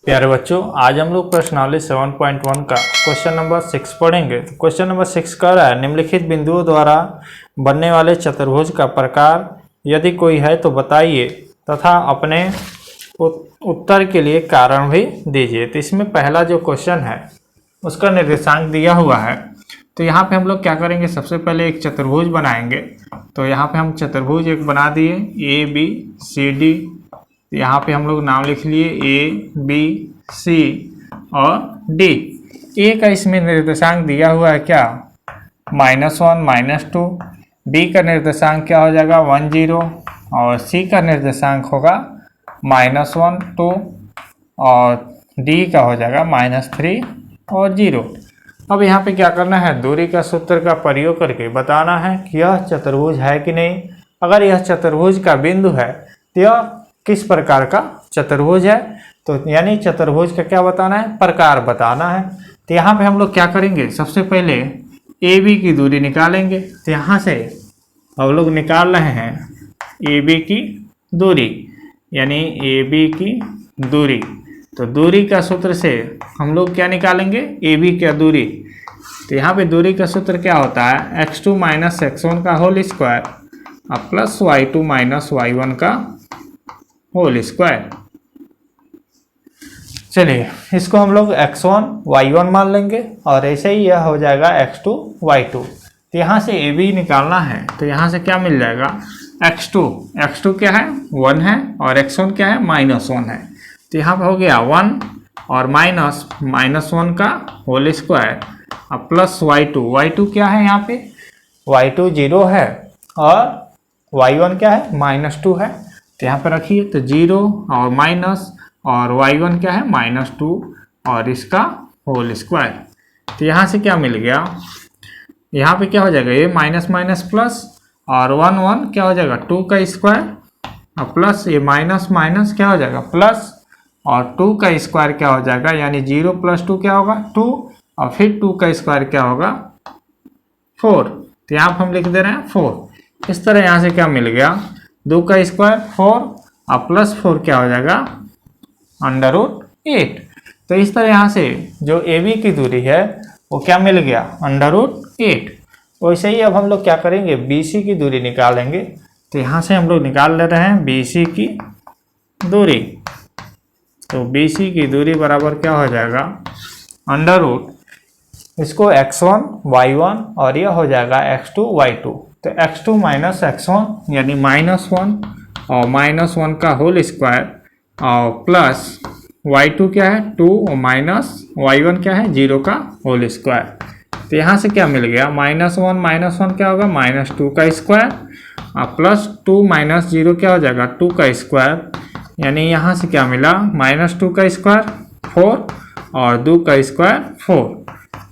प्यारे बच्चों, आज हम लोग प्रश्नावली 7.1 का क्वेश्चन नंबर 6 पढ़ेंगे। क्वेश्चन नंबर 6 कह रहा है निम्नलिखित बिंदुओं द्वारा बनने वाले चतुर्भुज का प्रकार यदि कोई है तो बताइए तथा अपने उत्तर के लिए कारण भी दीजिए। तो इसमें पहला जो क्वेश्चन है उसका निर्देशांक दिया हुआ है। तो यहाँ पे हम लोग क्या करेंगे, सबसे पहले एक चतुर्भुज बनाएंगे। तो यहाँ पे हम चतुर्भुज एक बना दिए ए बी सी डी। यहाँ पे हम लोग नाम लिख लिए ए बी सी और डी। ए का इसमें निर्देशांक दिया हुआ है क्या, -1 -2। बी का निर्देशांक क्या हो जाएगा 1 0 और सी का निर्देशांक होगा -1 2 और डी का हो जाएगा -3 और 0। अब यहाँ पे क्या करना है, दूरी का सूत्र का प्रयोग करके बताना है कि यह चतुर्भुज है कि नहीं। अगर यह चतुर्भुज का बिंदु है तो यह किस प्रकार का चतुर्भुज है, तो यानी चतुर्भुज का क्या बताना है, प्रकार बताना है। तो यहाँ पे हम लोग क्या करेंगे, सबसे पहले ए बी की दूरी निकालेंगे। तो यहाँ से हम लोग निकाल रहे हैं ए बी की दूरी, यानी ए बी की दूरी। तो दूरी का सूत्र से हम लोग क्या निकालेंगे, ए बी की दूरी। तो यहाँ पे दूरी का सूत्र क्या होता है, x2 - x1 का होल स्क्वायर और प्लस y2 - y1 का होल स्क्वायर। चलिए इसको हम लोग x1 y1 मान लेंगे और ऐसे ही यह हो जाएगा x2 y2। तो यहाँ से ए बी निकालना है। तो यहाँ से क्या मिल जाएगा, x2 क्या है 1 है और x1 क्या है -1 है। तो यहाँ पे हो गया 1 और -1 का होल स्क्वायर और प्लस y2 क्या है, यहाँ पे y2 0 है और y1 क्या है -2 है। तो यहाँ पे रखिए, तो 0 और माइनस और y1 क्या है -2 और इसका होल स्क्वायर। तो यहाँ से क्या मिल गया, यहाँ पे क्या हो जाएगा, ये माइनस प्लस और 1 1 क्या हो जाएगा 2 का स्क्वायर और प्लस ये माइनस क्या हो जाएगा प्लस और 2 का स्क्वायर क्या हो जाएगा, यानी 0 + 2 क्या होगा 2 और फिर 2 का स्क्वायर क्या होगा 4। तो यहाँ पर हम लिख दे रहे हैं 4। इस तरह यहाँ से क्या मिल गया, 2 का स्क्वायर 4 और प्लस 4 क्या हो जाएगा √8। तो इस तरह यहाँ से जो ए बी की दूरी है वो क्या मिल गया √8। वैसे ही अब हम लोग क्या करेंगे, बी सी की दूरी निकालेंगे। तो यहाँ से हम लोग निकाल ले रहे हैं बी सी की दूरी। तो बी सी की दूरी बराबर क्या हो जाएगा इसको x1 y1 और यह हो जाएगा x2 y2। तो x2 - x1 यानी -1 और -1 का होल स्क्वायर और प्लस y2 क्या है 2 और माइनस y1 क्या है 0 का होल स्क्वायर। तो यहाँ से क्या मिल गया, -1 क्या होगा -2 का स्क्वायर और प्लस 2 - 0 क्या हो जाएगा 2 का स्क्वायर, यानी यहाँ से क्या मिला -2 का स्क्वायर 4 और 2 का स्क्वायर 4।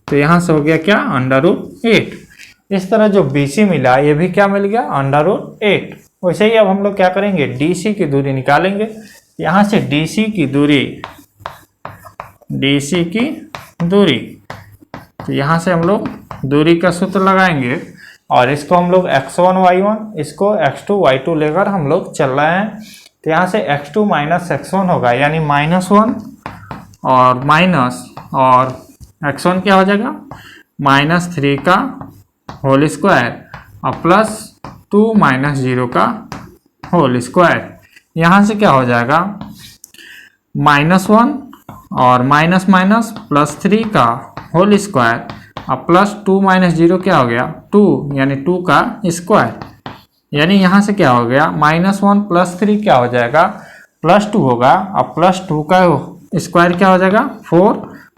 तो यहाँ से हो गया क्या √8। इस तरह जो BC मिला ये भी क्या मिल गया √8। वैसे ही अब हम लोग क्या करेंगे, DC की दूरी निकालेंगे। यहाँ से DC की दूरी, तो यहाँ से हम लोग दूरी का सूत्र लगाएंगे और इसको हम लोग x1 y1 इसको x2 y2 लेकर हम लोग चल रहे हैं। तो यहाँ से x2 - x1 होगा, यानी -1 और माइनस और x1 क्या हो जाएगा -3 का होल स्क्वायर और प्लस 2 - 0 का होल स्क्वायर। यहाँ से क्या हो जाएगा -1 और माइनस प्लस 3 का होल स्क्वायर और प्लस 2 - 0 क्या हो गया 2, यानी 2 का स्क्वायर। यानी यहाँ से क्या हो गया -1 + 3 क्या हो जाएगा +2 होगा और प्लस 2 का स्क्वायर क्या हो जाएगा 4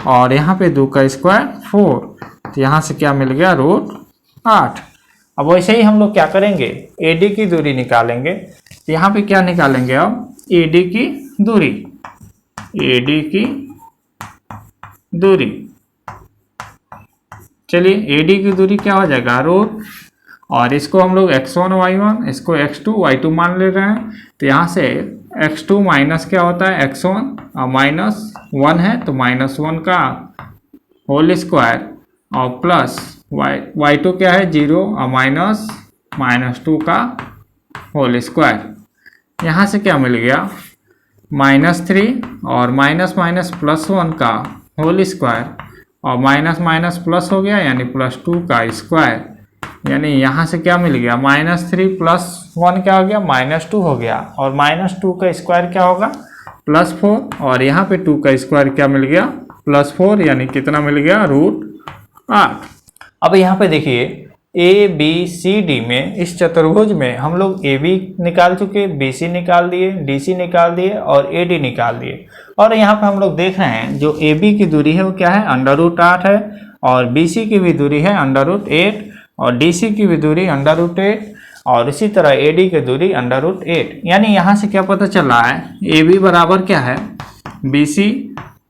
और यहाँ पे 2 का स्क्वायर 4। तो यहाँ से क्या मिल गया √8। अब वैसे ही हम लोग क्या करेंगे, AD की दूरी निकालेंगे। तो यहाँ पे क्या निकालेंगे, अब AD की दूरी। चलिए AD की दूरी क्या हो जाएगा और इसको हम लोग x1 y1 इसको x2 y2 मान ले रहे हैं। तो यहाँ से x2 माइनस क्या होता है x1 और -1 है तो -1 का होल स्क्वायर और प्लस y2 क्या है 0 और -2 का होल स्क्वायर। यहाँ से क्या मिल गया -3 और माइनस माइनस +1 का होल स्क्वायर और माइनस माइनस प्लस हो गया यानी +2 का स्क्वायर, यानी यहाँ से क्या मिल गया -3 + 1 क्या हो गया -2 हो गया और -2 का स्क्वायर क्या होगा +4 और यहाँ पे 2 का स्क्वायर क्या मिल गया +4 यानी कितना मिल गया √8। अब यहाँ पे देखिए ए बी सी डी में इस चतुर्भुज में हम लोग ए बी निकाल चुके, बी सी निकाल दिए, डी सी निकाल दिए और ए डी निकाल दिए। और यहाँ पे हम लोग देख रहे हैं जो ए बी की दूरी है वो क्या है √8 है और बी सी की भी दूरी है √8 और डी सी की भी दूरी √8 और इसी तरह ए डी की दूरी √8। यानी यहाँ से क्या पता चल रहा है ए बी बराबर क्या है बी सी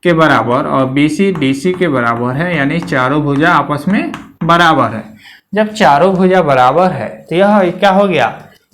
के बराबर और बी सी डी सी के बराबर है, यानी चारों भुजा आपस में बराबर है। जब चारों भुजा बराबर है तो यह क्या हो गया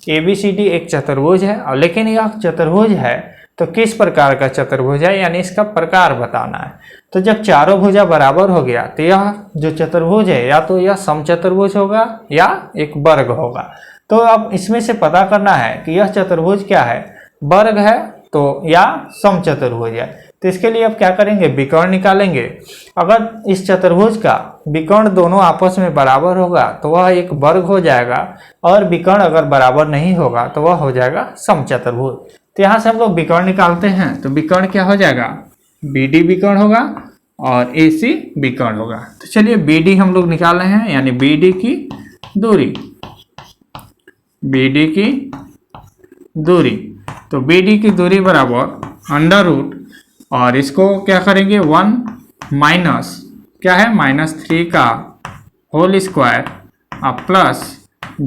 ए बी सी डी एक चतुर्भुज है और लेकिन यह चतुर्भुज है तो किस प्रकार का चतुर्भुज है यानी इसका प्रकार बताना है। तो जब चारों भुजा बराबर हो गया तो यह जो चतुर्भुज है या तो यह समचतुर्भुज होगा या एक वर्ग होगा। तो अब इसमें से पता करना है कि यह चतुर्भुज क्या है, वर्ग है तो या समचतुर्भुज है। तो इसके लिए अब क्या करेंगे विकर्ण निकालेंगे। अगर इस चतुर्भुज का विकर्ण दोनों आपस में बराबर होगा तो वह एक वर्ग हो जाएगा और विकर्ण अगर बराबर नहीं होगा तो वह हो जाएगा समचतुर्भुज। तो यहाँ से हम लोग विकर्ण निकालते हैं तो विकर्ण क्या हो जाएगा बी डी विकर्ण होगा और ए सी विकर्ण होगा। तो चलिए बी डी हम लोग निकाल रहे हैं यानी बी डी की दूरी, बी डी की दूरी, तो बी डी की दूरी बराबर √ और इसको क्या करेंगे 1 माइनस क्या है -3 का होल स्क्वायर और प्लस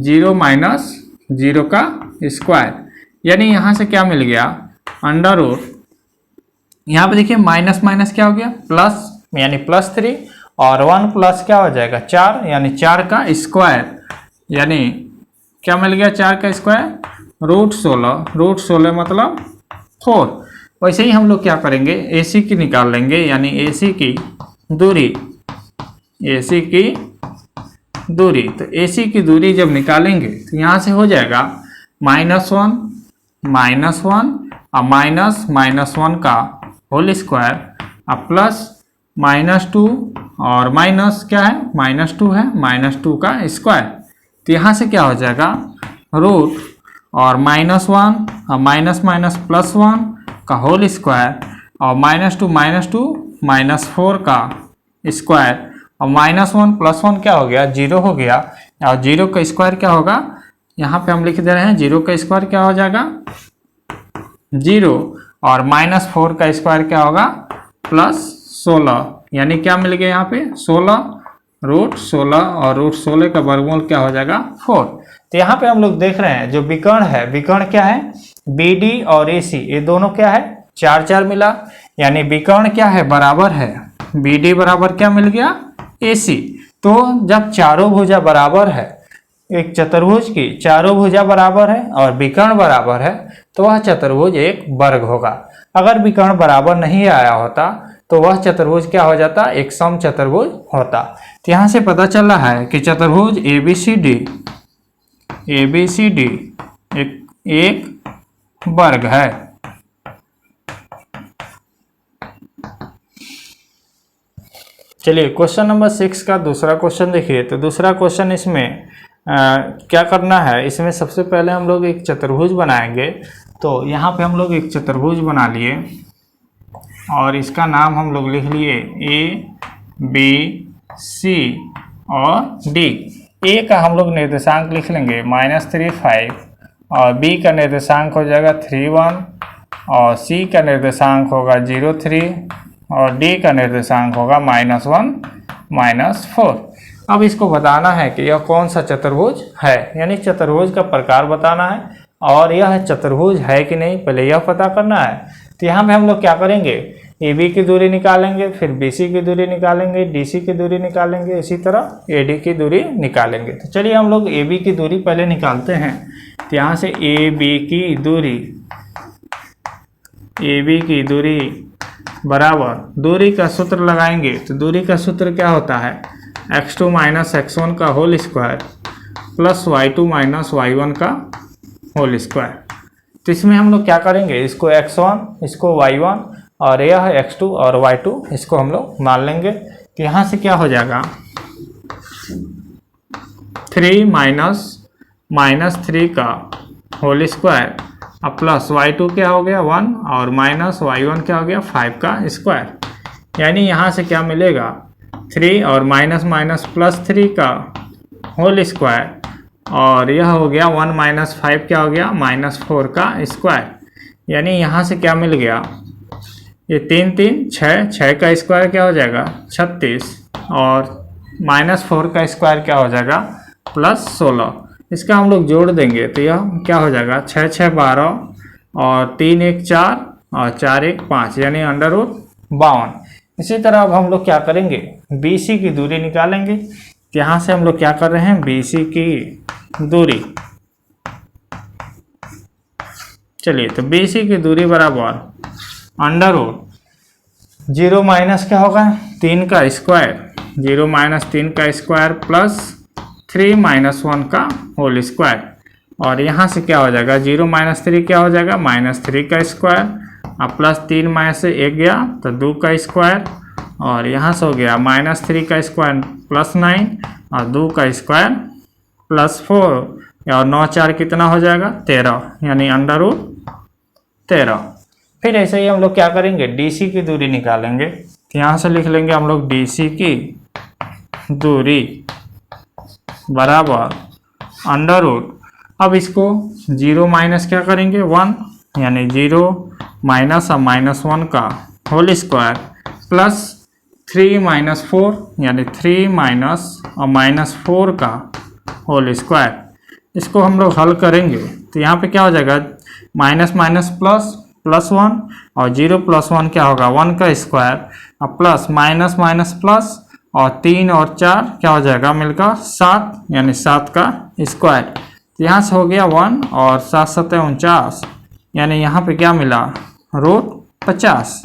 0 - 0 का स्क्वायर, यानी यहाँ से क्या मिल गया √ यहाँ पे देखिए माइनस माइनस क्या हो गया प्लस यानी +3 और 1 प्लस क्या हो जाएगा 4 यानी 4 का स्क्वायर, यानी क्या मिल गया 4 का स्क्वायर √16 मतलब 4। वैसे ही हम लोग क्या करेंगे AC की निकाल लेंगे यानी AC की दूरी, AC की दूरी, तो AC की दूरी जब निकालेंगे तो यहाँ से हो जाएगा -1 और माइनस का होल स्क्वायर और प्लस -2 और माइनस क्या है -2 है -2 का स्क्वायर। तो यहाँ से क्या हो जाएगा रूट और -1 और माइनस +1 का होल स्क्वायर और -2 -4 का स्क्वायर और -1 +1 क्या हो गया 0 हो गया और 0 का स्क्वायर क्या होगा यहाँ पे हम लिख दे रहे हैं 0 का स्क्वायर क्या हो जाएगा 0 और -4 का स्क्वायर क्या होगा +16, यानी क्या मिल गया यहाँ पे 16 √16 और √16 का वर्गमूल क्या हो जाएगा 4। तो यहाँ पे हम लोग देख रहे हैं जो विकर्ण है विकर्ण क्या है बी डी और ए सी ये दोनों क्या है 4 मिला, यानी विकर्ण क्या है बराबर है बी डी बराबर क्या मिल गया ए सी। तो जब चारों भुजा बराबर है एक चतुर्भुज की चारों भुजा बराबर है और विकर्ण बराबर है तो वह चतुर्भुज एक वर्ग होगा। अगर विकर्ण बराबर नहीं आया होता तो वह चतुर्भुज क्या हो जाता एक समचतुर्भुज होता। तो यहाँ से पता चल रहा है कि चतुर्भुज ए बी सी डी एक वर्ग है। चलिए क्वेश्चन नंबर 6 का दूसरा क्वेश्चन देखिए। तो दूसरा क्वेश्चन इसमें क्या करना है, इसमें सबसे पहले हम लोग एक चतुर्भुज बनाएंगे। तो यहाँ पे हम लोग एक चतुर्भुज बना लिए और इसका नाम हम लोग लिख लिए A B C और D। A का हम लोग निर्देशांक लिख लेंगे -3 5 और B का निर्देशांक हो जाएगा 3 1 और C का निर्देशांक होगा 0 3 और D का निर्देशांक होगा -1 -4। अब इसको बताना है कि यह कौन सा चतुर्भुज है, यानी चतुर्भुज का प्रकार बताना है और यह चतुर्भुज है कि नहीं पहले यह पता करना है। तो यहाँ पे हम लोग क्या करेंगे ए बी की दूरी निकालेंगे, फिर बी सी की दूरी निकालेंगे, डी सी की दूरी निकालेंगे, इसी तरह ए डी की दूरी निकालेंगे। तो चलिए हम लोग ए बी की दूरी पहले निकालते हैं। तो यहाँ से ए बी की दूरी बराबर दूरी का सूत्र लगाएंगे। तो दूरी का सूत्र क्या होता है x2 - x1 का whole square plus y2 - y1 का होल स्क्वायर, तो इसमें हम लोग क्या करेंगे, इसको x1 इसको y1 और यह है x2 और y2 इसको हम लोग मान लेंगे। तो यहाँ से क्या हो जाएगा 3 माइनस 3 का होल स्क्वायर अब प्लस y2 क्या हो गया 1 और माइनस y1 क्या हो गया 5 का स्क्वायर। यानी यहाँ से क्या मिलेगा 3 और माइनस माइनस प्लस 3 का होल स्क्वायर और यह हो गया 1 माइनस 5 क्या हो गया माइनस 4 का स्क्वायर। यानी यहाँ से क्या मिल गया, ये 3 3 6 का स्क्वायर क्या हो जाएगा 36 और माइनस 4 का स्क्वायर क्या हो जाएगा प्लस 16। इसका हम लोग जोड़ देंगे तो यह क्या हो जाएगा 6 6 12 और 3 1 4 और 4 1 5 यानी अंडर रूट 52। इसी तरह अब हम लोग क्या करेंगे BC की दूरी निकालेंगे। यहाँ से हम लोग क्या कर रहे हैं BC की दूरी, चलिए तो BC की दूरी बराबर अंडर रूट 0 माइनस क्या होगा 3 का स्क्वायर 0 माइनस 3 का स्क्वायर प्लस 3 माइनस 1 का होल स्क्वायर और यहाँ से क्या हो जाएगा 0 माइनस 3 क्या हो जाएगा माइनस 3 का स्क्वायर अब प्लस 3 माइनस से 1 गया तो 2 का स्क्वायर और यहाँ से हो गया माइनस 3 का स्क्वायर प्लस 9 और 2 का स्क्वायर प्लस 4 और 9 4 कितना हो जाएगा 13 यानी अंडर रूट 13। फिर ऐसे ही हम लोग क्या करेंगे DC की दूरी निकालेंगे। तो यहाँ से लिख लेंगे हम लोग DC की दूरी बराबर अंडर रूट, अब इसको 0 माइनस क्या करेंगे 1 यानी 0 माइनस और माइनस 1 का होल स्क्वायर प्लस 3 माइनस 4 यानी 3 माइनस और माइनस 4 का होल स्क्वायर। इसको हम लोग हल करेंगे तो यहाँ पे क्या हो जाएगा माइनस माइनस प्लस प्लस 1 और 0 प्लस 1 क्या होगा 1 का स्क्वायर और प्लस माइनस माइनस प्लस और 3 और 4 क्या हो जाएगा मिलकर 7 यानी 7 का स्क्वायर। तो यहाँ से हो गया 1 और 7 7 49 यानी यहाँ पे क्या मिला रूट 50।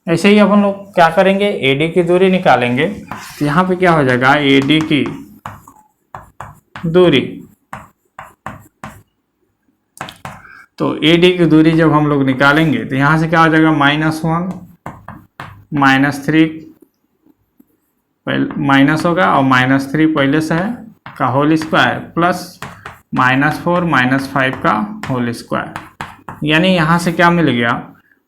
ऐसे ही अब हम लोग क्या करेंगे AD की दूरी निकालेंगे। तो यहाँ पे क्या हो जाएगा AD की दूरी, तो AD की दूरी जब हम लोग निकालेंगे तो यहाँ से क्या हो जाएगा -1 -3 माइनस होगा और -3 पहले से है का होल स्क्वायर प्लस -4 -5 का होल स्क्वायर। यानी यहाँ से क्या मिल गया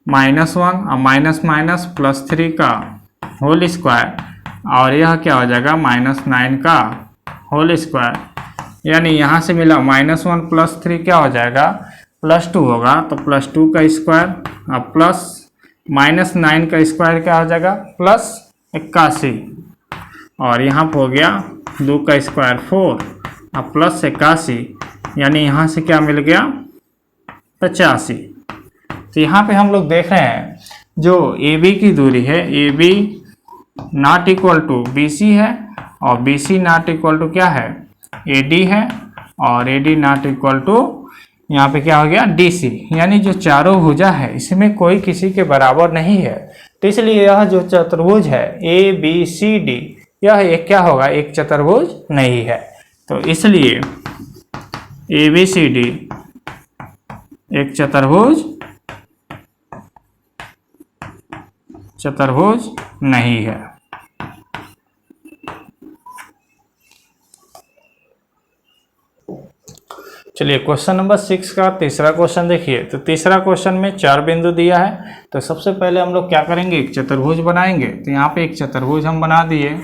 -1 और माइनस माइनस प्लस 3 का होल स्क्वायर और यह क्या हो जाएगा -9 का होल स्क्वायर। यानी यहाँ से मिला -1 प्लस 3 क्या हो जाएगा +2 होगा तो +2 का स्क्वायर और प्लस -9 का स्क्वायर क्या हो जाएगा +81 और यहाँ पर हो गया 2 का स्क्वायर 4 और प्लस 81 यानी यहाँ से क्या मिल गया 85। तो यहाँ पे हम लोग देख रहे हैं जो AB की दूरी है AB not equal to BC है और BC नॉट इक्वल टू क्या है AD है और AD नॉट इक्वल टू यहाँ पे क्या हो गया DC। यानी जो चारों भुजा है इसमें कोई किसी के बराबर नहीं है, तो इसलिए यह जो चतुर्भुज है ABCD यह एक क्या होगा एक चतुर्भुज नहीं है। तो इसलिए ABCD एक चतुर्भुज नहीं है। चलिए क्वेश्चन नंबर 6 का तीसरा क्वेश्चन देखिए। तो तीसरा क्वेश्चन में 4 बिंदु दिया है। तो सबसे पहले हम लोग क्या करेंगे एक चतुर्भुज बनाएंगे। तो यहाँ पे एक चतुर्भुज हम बना दिए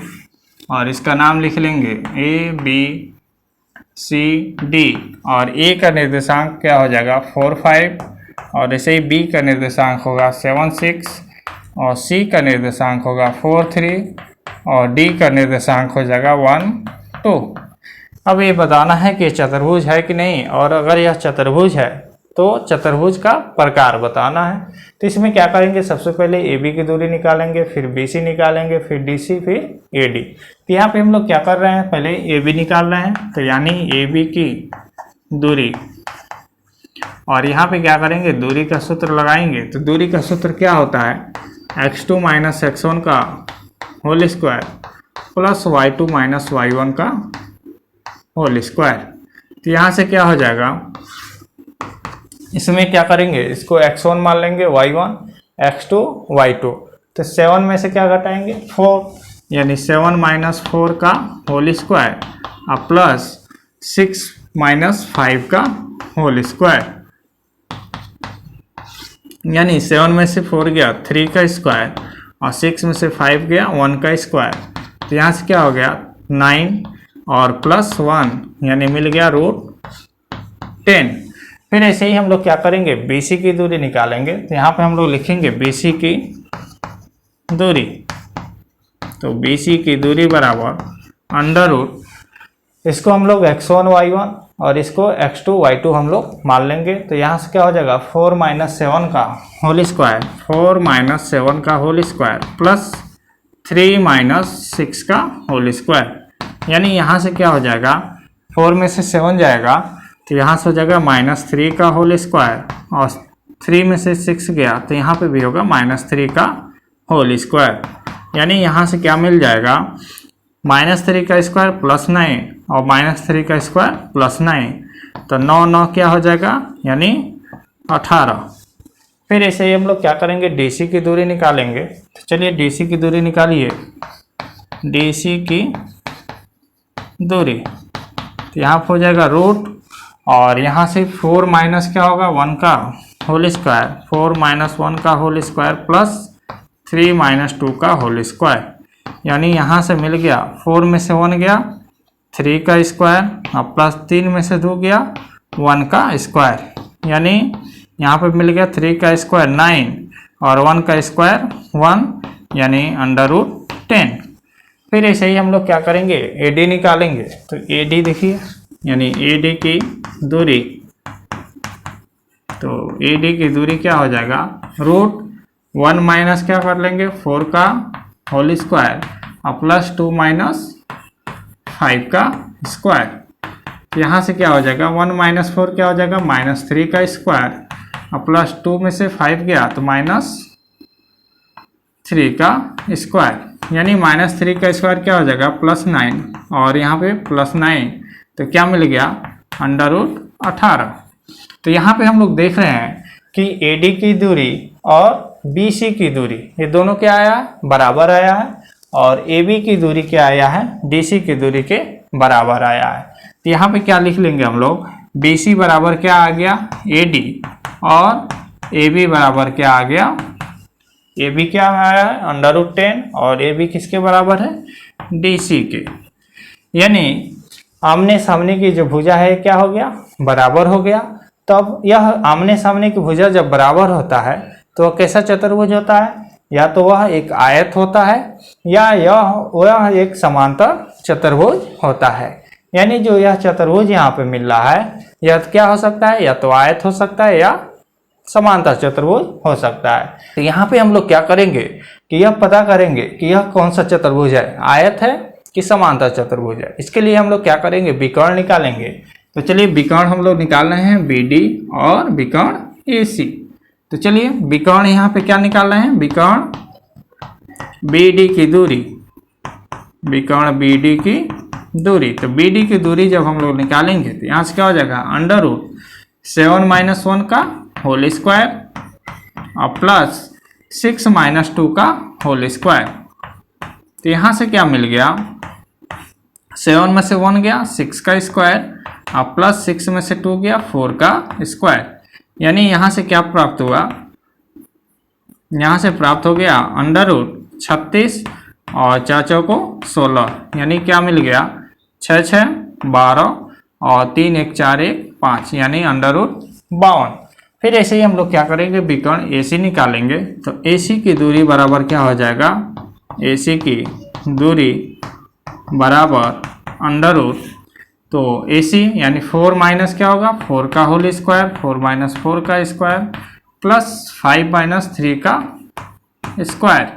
और इसका नाम लिख लेंगे ABCD और A का निर्देशांक क्या हो जाएगा 4 5 और ऐसे ही B का निर्देशांक होगा 7 6 और C का निर्देशांक होगा 4 3 और D का निर्देशांक हो जाएगा 1 2। अब ये बताना है कि चतुर्भुज है कि नहीं, और अगर यह चतुर्भुज है तो चतुर्भुज का प्रकार बताना है। तो इसमें क्या करेंगे सबसे पहले AB की दूरी निकालेंगे, फिर BC निकालेंगे, फिर DC, फिर AD। तो यहाँ पे हम लोग क्या कर रहे हैं पहले AB निकाल रहे हैं। तो यानी AB की दूरी और यहाँ पे क्या करेंगे दूरी का सूत्र लगाएंगे। तो दूरी का सूत्र क्या होता है x2 माइनस x1 का whole square plus y2 minus y1 का होल स्क्वायर। तो यहाँ से क्या हो जाएगा इसमें क्या करेंगे, इसको x1 मान लेंगे, y1, x2, y2। तो 7 में से क्या घटाएंगे, 4, यानी 7 माइनस 4 का होल स्क्वायर और प्लस 6 माइनस 5 का होल स्क्वायर, यानी 7 में से 4 गया 3 का स्क्वायर और 6 में से 5 गया 1 का स्क्वायर। तो यहाँ से क्या हो गया 9 और प्लस 1, यानी मिल गया √10। फिर ऐसे ही हम लोग क्या करेंगे, BC की दूरी निकालेंगे। तो यहाँ पे हम लोग लिखेंगे BC की दूरी। तो BC की दूरी बराबर अंडर रूट, इसको हम लोग x1 y1 और इसको x2 y2 हम लोग मान लेंगे। तो यहाँ से क्या हो जाएगा 4 माइनस 7 का होल स्क्वायर, 4 माइनस 7 का होल स्क्वायर प्लस 3 माइनस 6 का होल स्क्वायर, यानी यहाँ से क्या हो जाएगा 4 में से 7 जाएगा तो यहाँ से हो जाएगा -3 का होल स्क्वायर और 3 में से 6 गया तो यहाँ पे भी होगा -3 का होल स्क्वायर, यानी यहाँ से क्या मिल जाएगा -3 का स्क्वायर प्लस 9 और -3 का स्क्वायर प्लस 9, तो 9 9 क्या हो जाएगा यानी 18। फिर ऐसे ही हम लोग क्या करेंगे, DC की दूरी निकालेंगे। तो चलिए DC की दूरी निकालिए, DC की दूरी। तो यहाँ पर हो जाएगा रूट और यहाँ से 4 माइनस क्या होगा 1 का होल स्क्वायर, 4 माइनस 1 का होल स्क्वायर प्लस 3 माइनस 2 का होल स्क्वायर, यानी यहाँ से मिल गया 4 में से 1 गया 3 का स्क्वायर और प्लस 3 में से 2 गया 1 का स्क्वायर, यानी यहाँ पे मिल गया 3 का स्क्वायर 9 और 1 का स्क्वायर 1, यानी √10। फिर ऐसे ही हम लोग क्या करेंगे, AD निकालेंगे। तो AD देखिए, यानी AD की दूरी। तो AD की दूरी क्या हो जाएगा √1 माइनस क्या कर लेंगे 4 का होल स्क्वायर और प्लस 2 माइनस 5 का स्क्वायर। यहाँ से क्या हो जाएगा 1 माइनस 4 क्या हो जाएगा -3 का स्क्वायर और प्लस 2 में से 5 गया तो -3 का स्क्वायर, यानी -3 का स्क्वायर क्या हो जाएगा +9 और यहाँ पे +9, तो क्या मिल गया √18। तो यहाँ पे हम लोग देख रहे हैं कि AD की दूरी और BC की दूरी ये दोनों क्या आया है बराबर आया है, और AB की दूरी क्या आया है DC की दूरी के बराबर आया है। तो यहाँ पे क्या लिख लेंगे हम लोग, BC बराबर क्या आ गया AD और AB बराबर क्या आ गया, AB क्या आया है √10 और AB किसके बराबर है DC के, यानी आमने सामने की जो भुजा है क्या हो गया बराबर हो गया। तब यह आमने सामने की भुजा जब बराबर होता है तो वह कैसा चतुर्भुज होता है, या तो वह एक आयत होता है या वह एक समांतर चतुर्भुज होता है। यानी जो यह चतुर्भुज यहाँ पे मिल रहा है यह क्या हो सकता है, या तो आयत हो सकता है या समांतर चतुर्भुज हो सकता है। तो यहाँ पे हम लोग क्या करेंगे कि यह पता करेंगे कि यह कौन सा चतुर्भुज है, आयत है कि समांतर चतुर्भुज है। इसके लिए हम लोग क्या करेंगे, विकर्ण निकालेंगे। तो चलिए विकर्ण हम लोग निकाल रहे हैं BD और विकर्ण AC। तो चलिए विकर्ण यहाँ पे क्या निकाल रहे हैं, विकर्ण BD की दूरी, विकर्ण BD की दूरी। तो BD की दूरी जब हम लोग निकालेंगे तो यहाँ से क्या हो जाएगा √7 माइनस 1 का होल स्क्वायर और प्लस 6 माइनस 2 का होल स्क्वायर। तो यहाँ से क्या मिल गया 7 में से 1 गया 6 का स्क्वायर और प्लस 6 में से 2 गया 4 का स्क्वायर, यानी यहाँ से क्या प्राप्त हुआ, यहाँ से प्राप्त हो गया √36 और 4 चौको 16, यानी क्या मिल गया 6 6 12 और 3 1 4 1 5, यानी √52। फिर ऐसे ही हम लोग क्या करेंगे, विकर्ण AC निकालेंगे। तो AC की दूरी बराबर क्या हो जाएगा, AC की दूरी बराबर √ तो AC यानी 4 माइनस क्या होगा 4 का होल स्क्वायर, 4 माइनस 4 का स्क्वायर प्लस 5 माइनस 3 का स्क्वायर,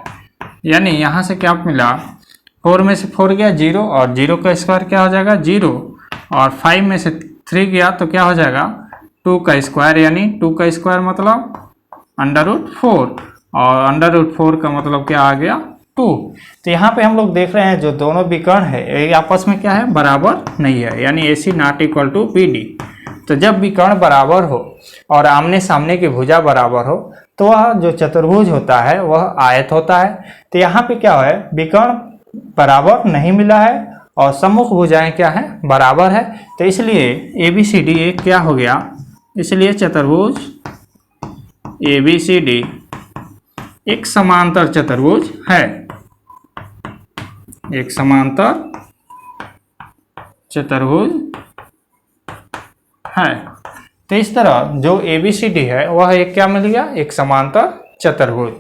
यानी यहाँ से क्या मिला 4 में से 4 गया 0 और 0 का स्क्वायर क्या हो जाएगा 0 और 5 में से 3 गया तो क्या हो जाएगा 2 का स्क्वायर, यानी 2 का स्क्वायर मतलब √4 और √4 का मतलब क्या आ गया 2। तो यहाँ पे हम लोग देख रहे हैं जो दोनों विकर्ण है ये आपस में क्या है बराबर नहीं है, यानी AC ≠ BD। तो जब विकर्ण बराबर हो और आमने सामने की भुजा बराबर हो तो वह जो चतुर्भुज होता है वह आयत होता है। तो यहाँ पे क्या है, विकर्ण बराबर नहीं मिला है और सम्मुख भुजाएं क्या है, बराबर है। तो इसलिए ABCD एक क्या हो गया, इसलिए चतुर्भुज ABCD एक समांतर चतुर्भुज है, एक समांतर चतुर्भुज है। तो इस तरह जो ABCD है वह एक क्या मिल गया, एक समांतर चतुर्भुज।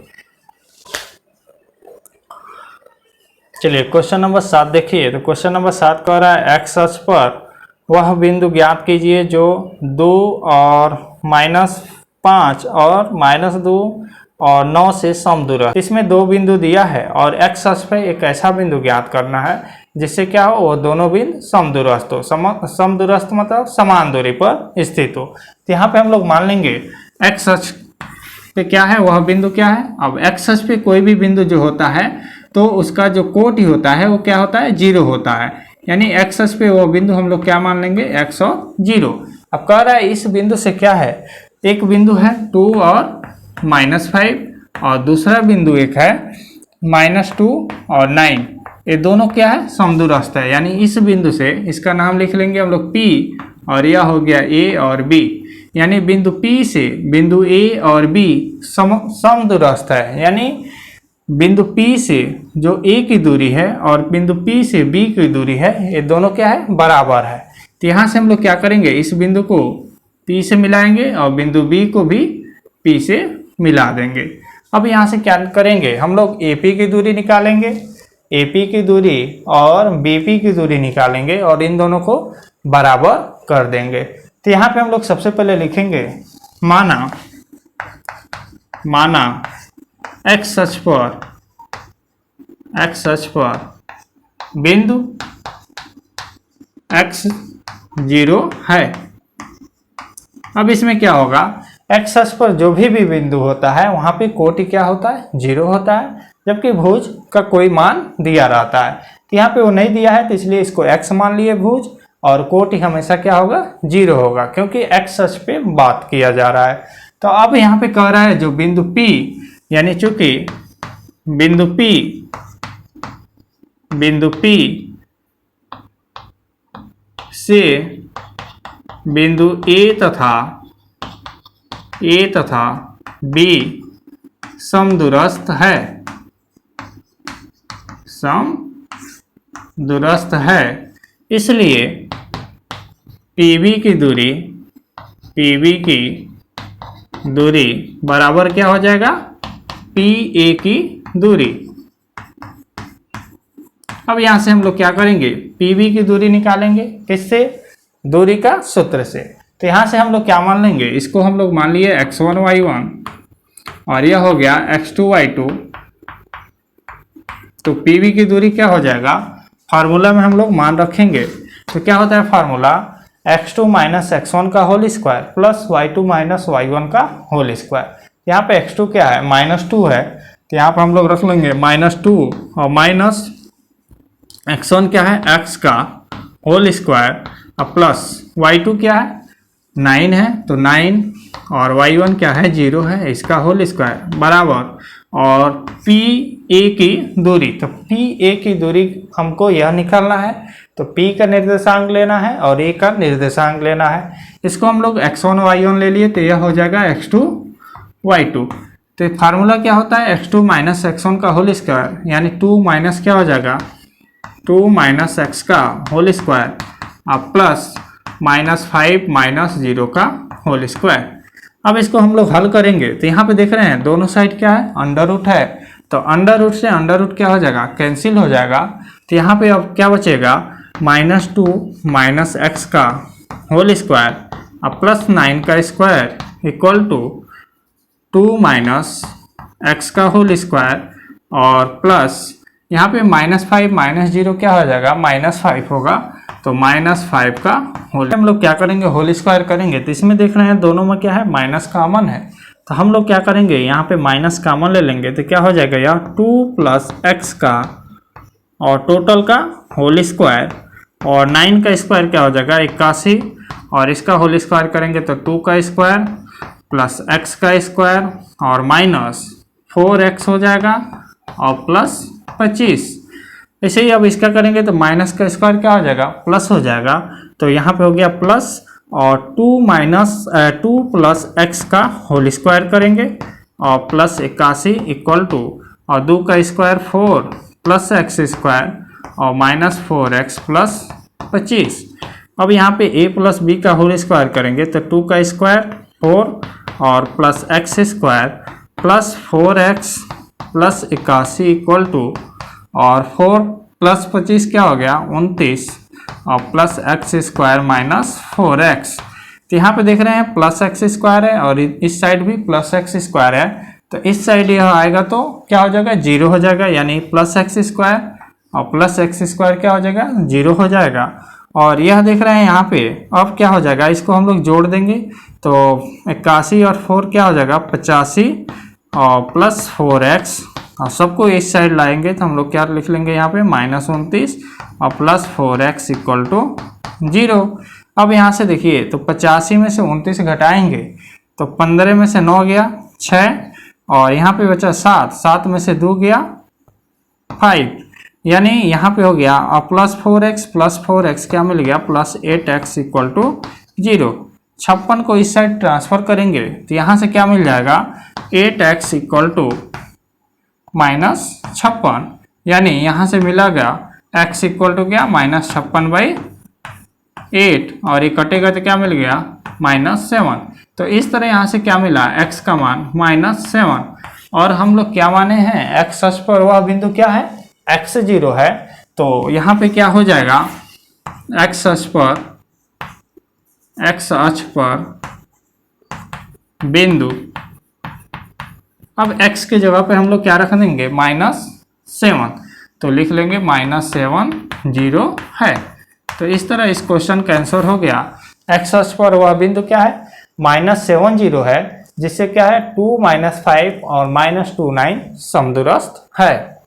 चलिए क्वेश्चन नंबर 7 देखिए। तो क्वेश्चन नंबर 7 कह रहा है एक्स अक्ष पर वह बिंदु ज्ञात कीजिए जो 2 और -5 और -2 और 9 से समदूर है। इसमें दो बिंदु दिया है और एक्स अक्ष पर एक ऐसा बिंदु ज्ञात करना है जिससे क्या हो, वो दोनों बिंदु समदूरस्थ हो। समदूरस्थ मतलब समान दूरी पर स्थित हो। तो यहाँ पे हम लोग मान लेंगे एक्स अक्ष पे क्या है, वह बिंदु क्या है। अब एक्स अक्ष पे कोई भी बिंदु जो होता है तो उसका जो कोटि होता है वो क्या होता है, 0 होता है। यानी एक्स अक्ष पे वो बिंदु हम लोग क्या मान लेंगे, x और 0। अब कह रहा है इस बिंदु से क्या है, एक बिंदु है 2 और -5 और दूसरा बिंदु एक है -2 और 9। ये दोनों क्या है, समदूरस्थ है। यानी इस बिंदु से इसका नाम लिख लेंगे हम लोग P और यह हो गया A और B। यानी बिंदु P से बिंदु A और B समदूरस्थ है। यानी बिंदु P से जो A की दूरी है और बिंदु P से B की दूरी है, ये दोनों क्या है, बराबर है। तो यहाँ से हम लोग क्या करेंगे, इस बिंदु को P से मिलाएंगे और बिंदु B को भी P से मिला देंगे। अब यहाँ से क्या करेंगे, हम लोग AP की दूरी निकालेंगे, AP की दूरी और BP की दूरी निकालेंगे और इन दोनों को बराबर कर देंगे। तो यहाँ पे हम लोग सबसे पहले लिखेंगे माना एक्स अक्ष पर बिंदु x 0 है। अब इसमें क्या होगा, एक्स अक्ष पर जो भी बिंदु होता है वहां पे कोटि क्या होता है, 0 होता है, जबकि भुज का कोई मान दिया रहता है। तो यहाँ पे वो नहीं दिया है तो इसलिए इसको x मान लिए भुज, और कोटि हमेशा क्या होगा, 0 होगा, क्योंकि एक्स अक्ष पे बात किया जा रहा है। तो अब यहाँ पे कह रहा है जो बिंदु P, यानी चूंकि बिंदु P से बिंदु A तथा B समदूरस्थ है, इसलिए PB की दूरी बराबर क्या हो जाएगा, PA की दूरी। अब यहां से हम लोग क्या करेंगे, PB की दूरी निकालेंगे, किससे, दूरी का सूत्र से। तो यहां से हम लोग क्या मान लेंगे, इसको हम लोग मान लिए x1 y1 और यह हो गया x2 y2। तो PB की दूरी क्या हो जाएगा, फार्मूला में हम लोग मान रखेंगे। तो क्या होता है फार्मूला, x2 - x1 का whole square plus y2 - y1 का होल स्क्वायर। यहाँ पे x2 क्या है, -2 है, तो यहाँ पे हम लोग रख लेंगे -2 और माइनस x1 क्या है, x का होल स्क्वायर और प्लस y2 क्या है, 9 है, तो 9 और y1 क्या है, 0 है, इसका होल स्क्वायर बराबर और PA की दूरी। तो PA की दूरी हमको यह निकालना है, तो P का निर्देशांक लेना है और A का निर्देशांक लेना है। इसको हम लोग x1 y1 ले लिए तो यह हो जाएगा x2 y2। तो फार्मूला क्या होता है, x2 - x1 का होल स्क्वायर, यानी 2 माइनस क्या हो जाएगा, 2 - x का होल स्क्वायर और प्लस -5 - 0 का होल स्क्वायर। अब इसको हम लोग हल करेंगे तो यहाँ पे देख रहे हैं दोनों साइड क्या है, अंडर रूट है, तो अंडर रूट से अंडर रूट क्या हो जाएगा, कैंसिल हो जाएगा। तो यहाँ पे अब क्या बचेगा, -2 - x का होल स्क्वायर और प्लस 9 का स्क्वायर इक्वल टू 2 - x का होल स्क्वायर और प्लस यहाँ पे -5 - 0 क्या हो जाएगा, -5 होगा, तो -5 का होल। हम लोग क्या करेंगे, होल स्क्वायर करेंगे, तो इसमें देख रहे हैं दोनों में क्या है, माइनस कॉमन है, तो हम लोग क्या करेंगे, यहाँ पे माइनस कॉमन ले लेंगे, तो क्या हो जाएगा, यार 2 + x का और टोटल का होल स्क्वायर और 9 का स्क्वायर क्या हो जाएगा, 81 और इसका होल स्क्वायर करेंगे तो 2 का स्क्वायर प्लस x का स्क्वायर और माइनस 4x हो जाएगा और प्लस 25। ऐसे ही अब इसका करेंगे तो माइनस का स्क्वायर क्या हो जाएगा, प्लस हो जाएगा। तो यहाँ पे हो गया प्लस और 2 प्लस x का होल स्क्वायर करेंगे और प्लस 81 इक्वल टू और 2 का स्क्वायर 4 प्लस x स्क्वायर और माइनस 4x प्लस 25। अब यहाँ पे a प्लस b का होल स्क्वायर करेंगे तो 2 का स्क्वायर 4 और plus x square plus 4x plus 81 equal to और 4 प्लस 25 क्या हो गया 29 और plus x square minus 4x। तो यहाँ पे देख रहे हैं प्लस x स्क्वायर है और इस साइड भी प्लस x स्क्वायर है, तो इस साइड यह आएगा तो क्या हो जाएगा 0 हो जाएगा, यानी प्लस x स्क्वायर और प्लस x स्क्वायर क्या हो जाएगा 0 हो जाएगा। और यह देख रहे हैं यहाँ पे अब क्या हो जाएगा, इसको हम लोग जोड़ देंगे तो 81 और 4 क्या हो जाएगा 85 और प्लस 4x और सबको इस साइड लाएंगे तो हम लोग क्या लिख लेंगे यहाँ पे माइनस 29 और प्लस 4x इक्वल टू 0। अब यहाँ से देखिए तो 85 में से 29 घटाएंगे तो 15 में से 9 गया 6 और यहाँ पे बचा 7 में से 2 गया 5, यानी यहाँ पे हो गया और प्लस 4x क्या मिल गया प्लस 8x इक्वल टू 0। 56 को इस साइड ट्रांसफर करेंगे तो यहाँ से क्या मिल जाएगा 8x इक्वल टू माइनस 56, यानी यहाँ से मिला गया x इक्वल टू क्या माइनस 56/8 और ये कटेगा तो क्या मिल गया -7। तो इस तरह यहाँ से क्या मिला x का मान -7 और हम लोग क्या माने हैं x अक्ष पर वह बिंदु क्या है x0 है। तो यहाँ पे क्या हो जाएगा x अक्ष पर बिंदु, अब x के जगह पे हम लोग क्या रख देंगे -7, तो लिख लेंगे -7 0 है। तो इस तरह इस क्वेश्चन का आंसर हो गया x अक्ष पर वह बिंदु क्या है -7 0 है, जिससे क्या है 2 - 5 और -2 9 समदूरस्थ है।